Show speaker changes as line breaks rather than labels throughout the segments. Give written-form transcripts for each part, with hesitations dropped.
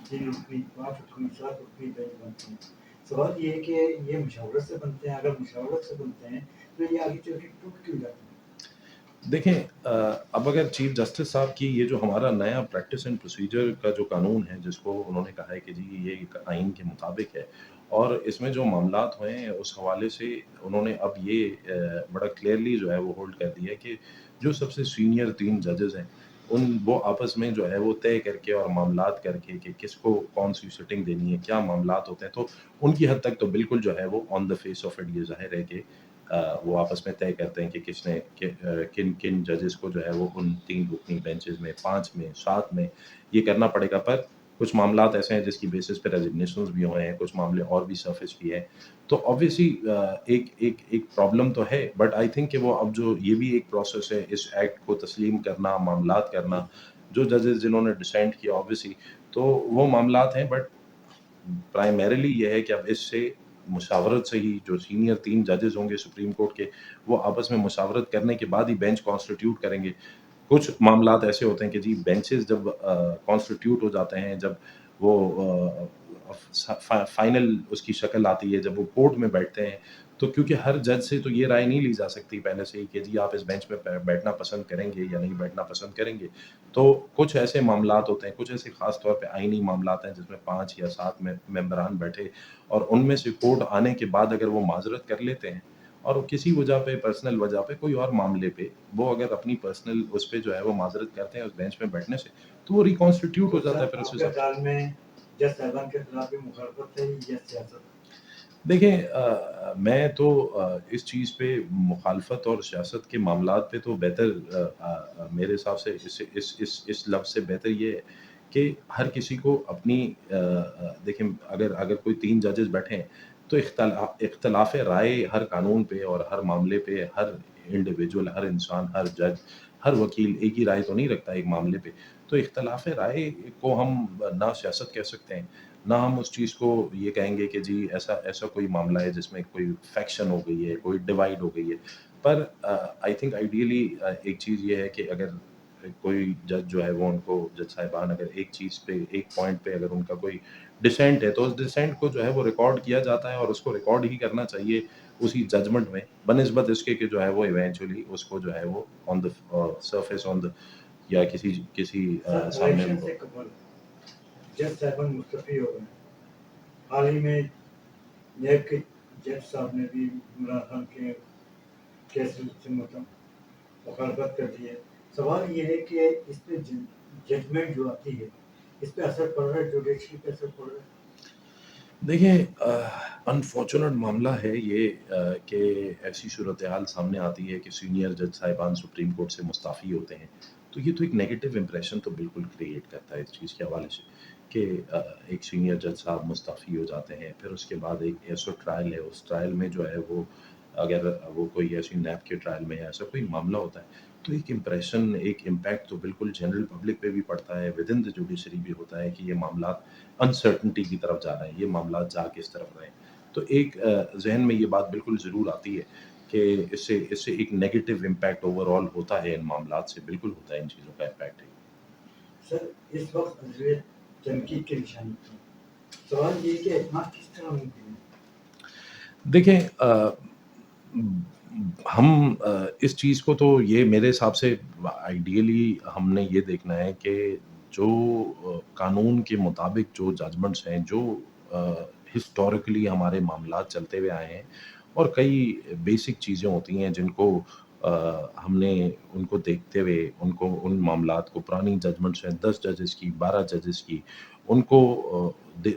3 रुकनी, 5 रुकनी, 7 रुकनी bench बनते हैं। सवाल ये है कि ये मुशावरत से बनते हैं, अगर मुशावरत से बनते हैं तो ये आगे चल के टूट क्यों जाते हैं?
देखें अब अगर चीफ जस्टिस साहब की ये जो हमारा नया प्रैक्टिस एंड प्रोसीजर का जो कानून है जिसको उन्होंने कहा है कि जी ये एक आइन के मुताबिक है और इसमें जो मामलात हुए हैं उस हवाले से उन्होंने अब ये बड़ा क्लियरली जो है वो होल्ड कर दिया है कि जो सबसे सीनियर 3 जजेस हैं उन वो आपस में जो है वो तय करके और मामलात करके कि किसको कौन सी सिटिंग देनी है, क्या मामलात होते हैं, तो उनकी हद तक तो बिल्कुल जो है वो on the face of it ये ज़ाहिर है कि वो आपस में तय करते हैं कि किन जजेस को जो है वो उन 3 रुकनी बेंचेस में, 5 में, 7 में ये करना पड़ेगा। पर कुछ मामलात ऐसे हैं जिसकी बेसिस पे रेजिग्नेशंस भी हुए हैं, कुछ मामले और भी सरफेस भी हैं। तो ऑब्वियसली एक एक एक प्रॉब्लम तो है, बट आई थिंक कि वो अब जो ये भी एक प्रोसेस है इस एक्ट को तस्लीम करना, मामलात करना, जो जजेस जिन्होंने डिसेंट किया ऑब्वियसली, तो वो मामलात हैं, बट प्राइमरीली ये है कि अब इससे मुशावरत से ही जो सीनियर 3 जजेस होंगे सुप्रीम कोर्ट के, वो आपस में मुशावरत करने के बाद ही बेंच कॉन्स्टिट्यूट करेंगे। कुछ मामलात ऐसे होते हैं कि जी बेंचेस जब कॉन्स्टिट्यूट हो जाते हैं, जब वो फाइनल उसकी शक्ल आती है, जब वो कोर्ट में बैठते हैं, तो क्योंकि हर जज से तो ये राय नहीं ली जा सकती पहले से ही कि जी आप इस बेंच में बैठना पसंद करेंगे या नहीं बैठना पसंद करेंगे। तो कुछ ऐसे मामलात होते हैं, कुछ ऐसे खास तौर पे आईनी मामलात हैं जिसमें 5 या 7 मेंबरान बैठे और उनमें से कोर्ट आने के बाद अगर वो माजरत कर लेते हैं और किसी वजह पे, पर्सनल वजह पे, कोई और मामले पे वो अगर अपनी पर्सनल उस पे जो है वो माजरत करते हैं उस बेंच में बैठने से, तो वो रिकॉन्स्टिट्यूट हो
तो
जाता है
सर
फिर उस
आपके
हिसाब से।
ख्याल में जज साहिबान के खिलाफ भी मुखालफत है या सियासत?
देखिए मैं तो इस चीज़ पे मुखालफत और सियासत के मामलात पे तो बेहतर मेरे हिसाब से इस लफ्ज़ से बेहतर ये है कि हर किसी को अपनी देखें अगर अगर कोई 3 जजेस बैठे हैं, तो इख्तिलाफ़ राय हर कानून पे और हर मामले पे हर इंडिविजुअल, हर इंसान, हर जज, हर वकील एक ही राय तो नहीं रखता एक मामले पे। तो इख्तिलाफ़ राय को हम ना सियासत कह सकते हैं, ना हम उस चीज़ को ये कहेंगे कि जी ऐसा ऐसा कोई मामला है जिसमें कोई फैक्शन हो गई है, कोई डिवाइड हो गई है। पर आई थिंक आइडियली एक चीज़ ये है कि अगर कोई जज जो है वो उनको जज साहिबान अगर एक चीज़ पे, एक पॉइंट पे अगर उनका कोई डिसेंट है, तो उस डिसेंट को जो है वो रिकॉर्ड किया जाता है और उसको रिकॉर्ड ही करना चाहिए उसी जजमेंट में, बनिस्बत इसके कि जो है वो इवेंचुअली उसको जो है वो on the surface on the या किसी किसी
सर
सामने
इलेक्शन से कबल जज साहिबान मुस्तफी हो गए। हाल ही में नैब के जज साहब ने भी इमरान खान के केस से मुखालफत कर दी है। सवाल ये है कि इस पे जजमेंट जो आती है इस पे असर पड़ रहा है, जुडिशरी पे असर पड़ रहा है?
देखिए अनफॉर्चुनेट मामला है ये कि ऐसी सूरत-ए-हाल सामने आती है कि सीनियर जज साहिबान सुप्रीम कोर्ट से मुस्ताफ़ी होते हैं। तो ये तो एक नेगेटिव इंप्रेशन तो बिल्कुल क्रिएट करता है इस चीज़ के हवाले से कि एक सीनियर जज साहब मुस्ताफ़ी हो जाते हैं। फिर उसके बाद एक ऐसा ट्रायल है, उस ट्रायल में जो है वो अगर वो कोई ऐसी नैब के ट्रायल में ऐसा कोई मामला होता है, तो एक इम्प्रेशन, एक इम्पैक्ट तो बिल्कुल जनरल पब्लिक पे भी पड़ता है, विदिन द जुडिशरी भी होता है कि ये मामलात अनसर्टेनिटी की तरफ जा रहे हैं, ये मामला जा किस तरफ रहे हैं। तो एक ज़हन में ये बात बिल्कुल ज़रूर आती है कि इससे इससे एक नेगेटिव इम्पैक्ट ओवरऑल होता है इन मामलात से, बिल्कुल होता है इन चीज़ों का इम्पैक्ट है।
सर इस वक्त अदलियत तनकीद के निशाने पर है। सवाल ये है कि एतमाद किस तरह मुमकिन है?
देखें हम इस चीज़ को तो ये मेरे हिसाब से आइडियली हमने ये देखना है कि जो कानून के मुताबिक जो जजमेंट्स हैं, जो हिस्टोरिकली हमारे मामलात चलते हुए आए हैं और कई बेसिक चीज़ें होती हैं जिनको हमने उनको देखते हुए उनको उन मामलात को पुरानी जजमेंट्स हैं 10 जजेस की, 12 जजेस की, उनको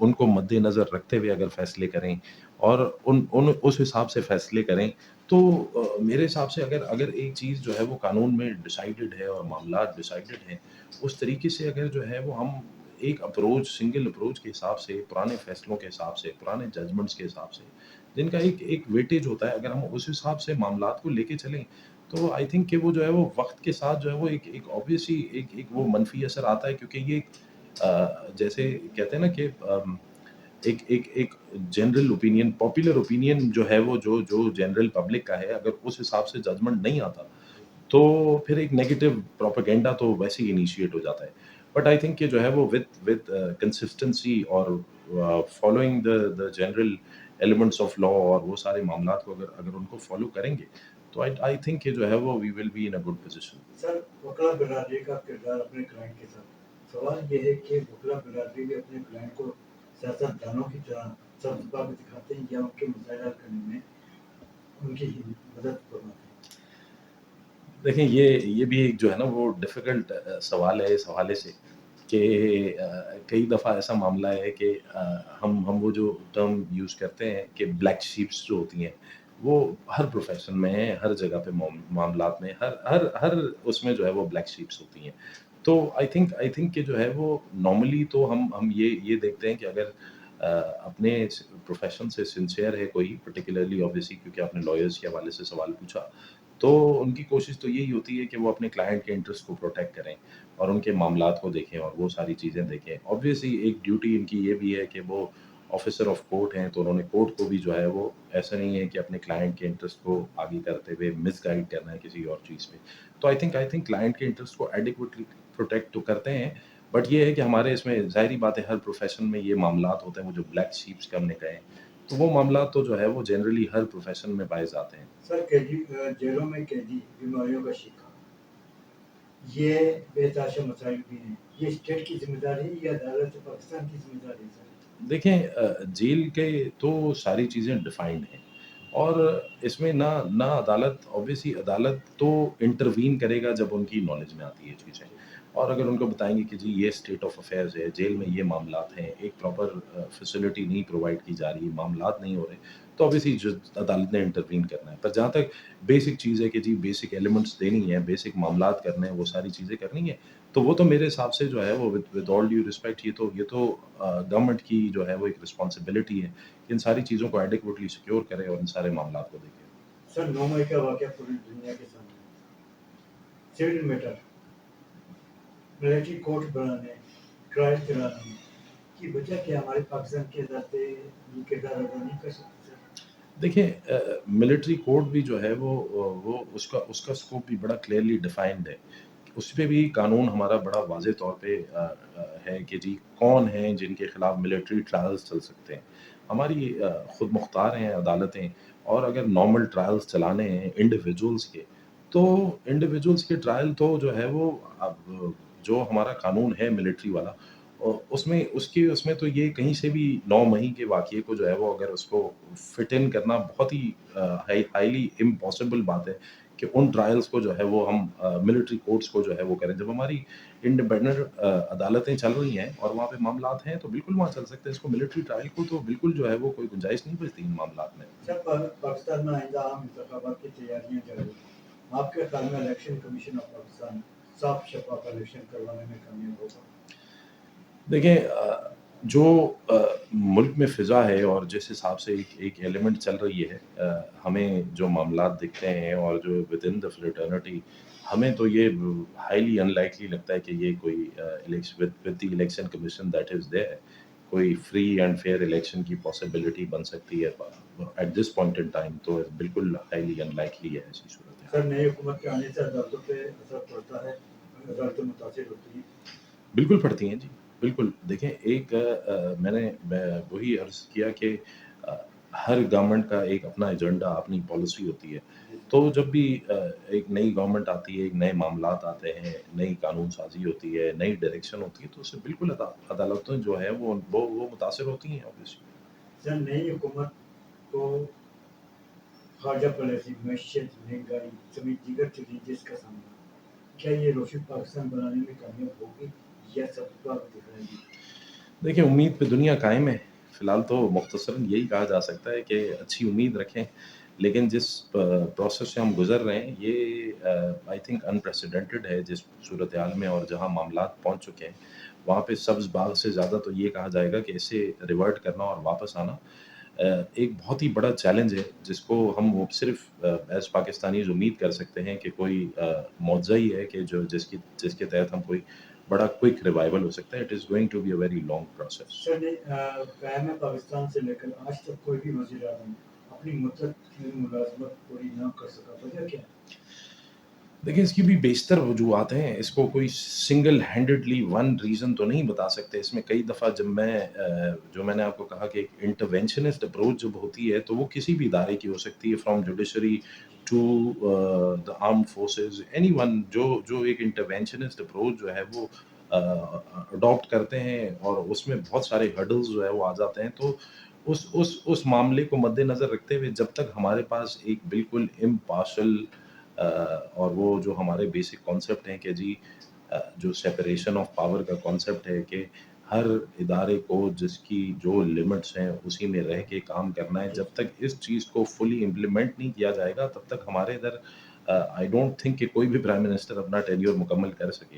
उनको मद्देनज़र रखते हुए अगर फ़ैसले करें और उन उन उस हिसाब से फ़ैसले करें, तो मेरे हिसाब से अगर अगर एक चीज़ जो है वो कानून में डिसाइडेड है और मामलात डिसाइडेड हैं, उस तरीके से अगर जो है वो हम एक अप्रोच सिंगल अप्रोच के हिसाब से, पुराने फ़ैसलों के हिसाब से, पुराने जजमेंट्स के हिसाब से, जिनका एक एक वेटेज होता है, अगर हम उस हिसाब से मामलात को लेके चलें, तो आई थिंक कि वो जो है वो वक़्त के साथ जो है वो एक एक ऑब्वियस ही एक एक वो मनफ़ी असर आता है क्योंकि ये जैसे कहते हैं ना कि एक एक एक जनरल ओपिनियन, पॉपुलर ओपिनियन जो है वो जो जो जनरल पब्लिक का है, अगर उस हिसाब से जजमेंट नहीं आता, तो फिर एक नेगेटिव प्रोपेगेंडा तो वैसे ही इनिशिएट हो जाता है। بٹ آئی تھنک کہ جو ہے وہ with کنسسٹنسی اور following the general elements of law اور وہ سارے معاملات کو اگر ان کو فالو کریں گے تو آئی تھنک کہ جو ہے وہ we will be in a good position.
Sir وکلا برادری کا کردار اپنے کلائنٹ کے ساتھ، سوال یہ ہے کہ وکلا برادری بھی اپنے کلائنٹ کو سیاست دانوں کی طرح سبز باغ دکھاتے ہیں یا ان کے مسائل حل کرنے میں ان کی مدد فرماتے ہیں؟
دیکھیں یہ بھی ایک جو ہے نا وہ ڈیفیکلٹ سوال ہے اس حوالے سے کہ کئی دفعہ ایسا معاملہ ہے کہ ہم وہ جو ٹرم یوز کرتے ہیں کہ بلیک شیپس جو ہوتی ہیں وہ ہر پروفیشن میں ہیں، ہر جگہ پہ معاملات میں ہر اس میں جو ہے وہ بلیک شیپس ہوتی ہیں. تو آئی تھنک کہ جو ہے وہ نارملی تو ہم یہ دیکھتے ہیں کہ اگر اپنے پروفیشن سے سنسیئر ہے کوئی پرٹیکولرلی آبویسلی کیونکہ آپ نے لائرس کے حوالے سے سوال پوچھا تو ان کی کوشش تو یہی ہوتی ہے کہ وہ اپنے کلائنٹ کے انٹرسٹ کو پروٹیکٹ کریں اور ان کے معاملات کو دیکھیں اور وہ ساری چیزیں دیکھیں. آبویسلی ایک ڈیوٹی ان کی یہ بھی ہے کہ وہ آفیسر آف کورٹ ہیں تو انہوں نے کورٹ کو بھی جو ہے وہ ایسا نہیں ہے کہ اپنے کلائنٹ کے انٹرسٹ کو آگے کرتے ہوئے مس گائڈ کرنا ہے کسی اور چیز پہ. تو آئی تھنک کلائنٹ کے انٹرسٹ کو ایڈیکویٹلی پروٹیکٹ تو کرتے ہیں بٹ یہ ہے کہ ہمارے اس میں ظاہری بات ہے ہر پروفیشن میں یہ معاملات ہوتے ہیں وہ جو بلیک شیپس کے ہم نے کہے تو وہ معاملات تو جو ہے وہ جنرلی ہر پروفیشن میں پائے جاتے ہیں.
سر جیلوں میں قیدی بیماریوں کا شکار، یہ بے تحاشا مسائل بھی ہیں، یہ اسٹیٹ کی ذمہ داری ہے یا عدالت پاکستان کی ذمہ داری ہے سر؟
دیکھیں جیل کے تو ساری چیزیں ڈیفائنڈ ہیں اور اس میں نہ عدالت آبویسلی عدالت تو انٹروین کرے گا جب ان کی نالج میں آتی ہے چیزیں اور اگر ان کو بتائیں گے کہ جی یہ اسٹیٹ آف افیئرز ہے جیل میں یہ معاملات ہیں ایک پراپر فیسلٹی نہیں پرووائڈ کی جا رہی معاملات نہیں ہو رہے تو آبویسلی عدالت نے انٹروین کرنا ہے. پر جہاں تک بیسک چیز ہے کہ جی بیسک ایلیمنٹس دینی ہے بیسک معاملات کرنے ہیں وہ ساری چیزیں کرنی ہے تو وہ تو میرے حساب سے جو ہے وہ ود آل ڈیو رسپیکٹ یہ تو گورنمنٹ کی جو ہے وہ ایک رسپانسبلٹی ہے کہ ان ساری چیزوں کو ایڈیکویٹلی سیکیور کرے اور ان سارے معاملات کو دیکھے.
سر 9 مئی کا واقعہ پوری دنیا کے سامنے، سول میٹر ملٹری کورٹ بنانے ٹرائل کرانے کی وجہ کیا ہمارے پاکستان کے عدالتیں یہ کردار ادا نہیں کر سکتی سر؟
دیکھیں ملٹری کوڈ بھی جو ہے وہ اس کا اسکوپ بھی بڑا کلیئرلی ڈیفائنڈ ہے. اس پہ بھی قانون ہمارا بڑا واضح طور پہ ہے کہ جی کون ہیں جن کے خلاف ملٹری ٹرائلز چل سکتے ہیں. ہماری خود مختار ہیں عدالتیں اور اگر نارمل ٹرائلز چلانے ہیں انڈیویجولس کے تو انڈیویجولس کے ٹرائل تو جو ہے وہ اب جو ہمارا قانون ہے ملٹری والا اس میں تو یہ کہیں سے بھی 9 مئی کے واقعے کو جو ہے وہ اگر اس کو فٹ ان کرنا بہت ہی ہائیلی امپاسبل بات ہے کہ ان ٹرائلز کو جو ہے وہ ہم ملٹری کورٹس کو جو ہے وہ کریں. جب ہماری انڈیپینڈنٹ عدالتیں چل رہی ہیں اور وہاں پہ معاملات ہیں تو بالکل وہاں چل سکتے ہیں. اس کو ملٹری ٹرائل کو تو بالکل جو ہے وہ کوئی گنجائش نہیں بچتی ان معاملات میں.
سر پاکستان میں آئندہ عام انتخابات کی تیاریاں جاری ہیں، آپ کے خیال میں الیکشن کمیشن آف پاکستان صاف شفاف الیکشن کروانے میں کامیاب ہوگا؟
دیکھیں جو ملک میں فضا ہے اور جس حساب سے ایک ایلیمنٹ چل رہی ہے ہمیں جو معاملات دکھتے ہیں اور جو ود ان دا فریٹرنٹی ہمیں تو یہ ہائیلی ان لائکلی لگتا ہے کہ یہ کوئی with the election commission that is there کوئی فری اینڈ فیئر الیکشن کی پاسبلٹی بن سکتی ہے at this point in time تو بالکل ہائیلی ان لائکلی ہے ایسی صورت
سر
حال.
نئی حکومت کے آنے سے عدالتوں پہ اثر پڑتا ہے، عدالتیں متاثر ہوتی ہیں؟
بالکل پڑتی ہیں جی بالکل. دیکھیں ایک میں نے وہی عرض کیا کہ ہر گورنمنٹ کا ایک اپنا ایجنڈا اپنی پالیسی ہوتی ہے تو جب بھی ایک نئی گورنمنٹ آتی ہے ایک نئے معاملات آتے ہیں نئی قانون سازی ہوتی ہے نئی ڈائریکشن ہوتی ہے تو اس سے بالکل عدالتیں جو ہے وہ متاثر ہوتی ہیں obviously.
سر نئی حکومت کو خارجہ پالیسی، معیشت، مہنگائی سمیت دیگر چیلنجز کا سامنا، کیا یہ روشن پاکستان بنانے میں کامیاب ہوگی یا سب باغ دکھائے گی؟
دیکھیں امید پہ دنیا قائم ہے. فی الحال تو مختصراً یہی کہا جا سکتا ہے کہ اچھی امید رکھیں لیکن جس پروسیس سے ہم گزر رہے ہیں یہ آئی تھنک انپریسیڈنٹڈ ہے جس صورتحال میں اور جہاں معاملات پہنچ چکے ہیں وہاں پہ سبز باغ سے زیادہ تو یہ کہا جائے گا کہ اسے ریورٹ کرنا اور واپس آنا ایک بہت ہی بڑا چیلنج ہے جس کو ہم صرف ایز پاکستانیز امید کر سکتے ہیں کہ کوئی معجزہ ہی ہے کہ جس کے تحت ہم کوئی بڑا کوئک ریوائول ہو سکتا ہے. It is going to be a very long process.
Sir قیام پاکستان سے لے کر آج تک کوئی بھی وزیر اعظم اپنی مدت میں ملازمت پوری نہ کر سکا، وجہ کیا ہے؟
देखिए, इसकी भी बेशतर वजूहात हैं, इसको कोई सिंगल हैंडेडली वन रीज़न तो नहीं बता सकते। इसमें कई दफ़ा जब जो मैंने आपको कहा कि एक इंटरवेंशनिस्ट अप्रोच जब होती है, तो वो किसी भी इदारे की हो सकती है, from judiciary to the armed forces, anyone जो एक इंटरवेंशनिस्ट अप्रोच जो है वो अडॉप्ट करते हैं और उसमें बहुत सारे हर्डल्स जो है वो आ जाते हैं। तो उस मामले को मद्देनज़र रखते हुए जब तक हमारे पास एक बिल्कुल इम्पार्शियल और वो जो हमारे बेसिक कॉन्सेप्ट हैं कि जी जो सेपरेशन ऑफ पावर का कॉन्सेप्ट है कि हर इदारे को जिसकी जो लिमिट्स हैं उसी में रह के काम करना है। जब तक इस चीज़ को फुली इम्प्लीमेंट नहीं किया जाएगा तब तक हमारे इधर आई डोंट थिंक कि कोई भी प्राइम मिनिस्टर अपना टेन्योर मुकम्मल कर सके।